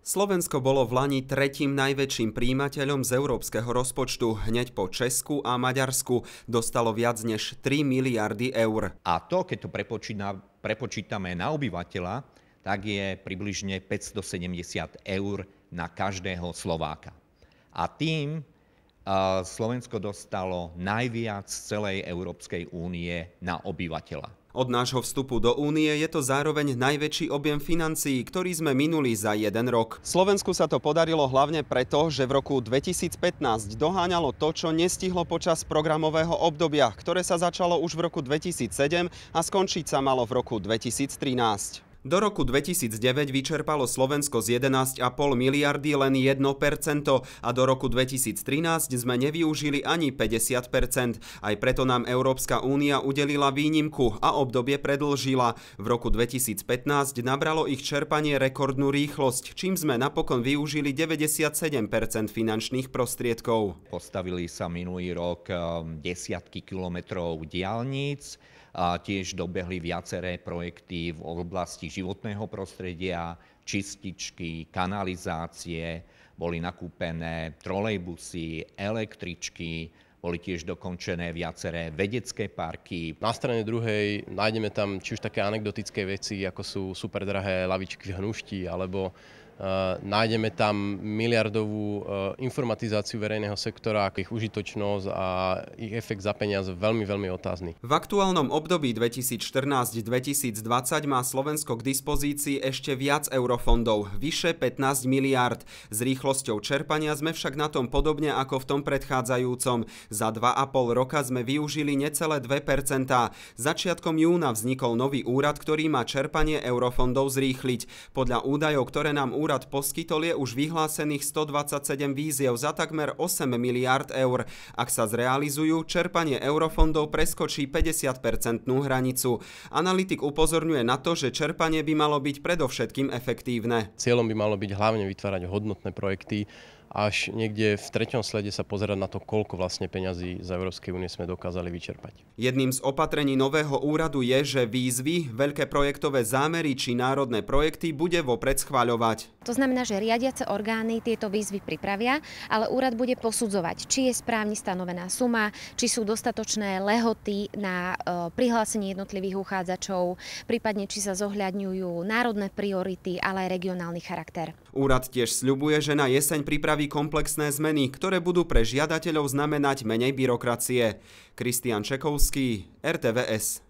Slovensko bolo v lani tretím najväčším prijímateľom z európskeho rozpočtu. Hneď po Česku a Maďarsku dostalo viac než 3 miliardy eur. A to, keď to prepočítame na obyvateľa, tak je približne 570 eur na každého Slováka. A tým Slovensko dostalo najviac z celej Európskej únie na obyvateľa. Od nášho vstupu do únie je to zároveň najväčší objem financií, ktorý sme minuli za jeden rok. Slovensku sa to podarilo hlavne preto, že v roku 2015 doháňalo to, čo nestihlo počas programového obdobia, ktoré sa začalo už v roku 2007 a skončiť sa malo v roku 2013. Do roku 2009 vyčerpalo Slovensko z 11,5 miliardy len 1% a do roku 2013 sme nevyužili ani 50%. Aj preto nám Európska únia udelila výnimku a obdobie predĺžila. V roku 2015 nabralo ich čerpanie rekordnú rýchlosť, čím sme napokon využili 97% finančných prostriedkov. Postavili sa minulý rok desiatky kilometrov diaľnic, a tiež dobehli viaceré projekty v oblasti životného prostredia, čističky, kanalizácie, boli nakúpené trolejbusy, električky, boli tiež dokončené viaceré vedecké parky. Na strane druhej nájdeme tam či už také anekdotické veci, ako sú superdrahé lavičky v Hnušti, alebo nájdeme tam miliardovú informatizáciu verejného sektora, ich užitočnosť a ich efekt za peniaze veľmi, veľmi otázny. V aktuálnom období 2014-2020 má Slovensko k dispozícii ešte viac eurofondov, vyše 15 miliárd. S rýchlosťou čerpania sme však na tom podobne ako v tom predchádzajúcom. Za 2,5 roka sme využili necelé 2%. Začiatkom júna vznikol nový úrad, ktorý má čerpanie eurofondov zrýchliť. Podľa údajov, ktoré nám úrad poskytol, je už vyhlásených 127 výziev za takmer 8 miliárd eur. Ak sa zrealizujú, čerpanie eurofondov preskočí 50% hranicu. Analytik upozorňuje na to, že čerpanie by malo byť predovšetkým efektívne. Cieľom by malo byť hlavne vytvárať hodnotné projekty, až niekde v treťom slede sa pozerať na to, koľko vlastne peňazí z Európskej únie sme dokázali vyčerpať. Jedným z opatrení nového úradu je, že výzvy, veľké projektové zámery či národné projekty bude vopred schvaľovať. To znamená, že riadiace orgány tieto výzvy pripravia, ale úrad bude posudzovať, či je správne stanovená suma, či sú dostatočné lehoty na prihlásenie jednotlivých uchádzačov, prípadne či sa zohľadňujú národné priority, ale aj regionálny charakter. Úrad tiež sľubuje, že na jeseň pripraví komplexné zmeny, ktoré budú pre žiadateľov znamenať menej byrokracie. Kristián Čekovský, RTVS.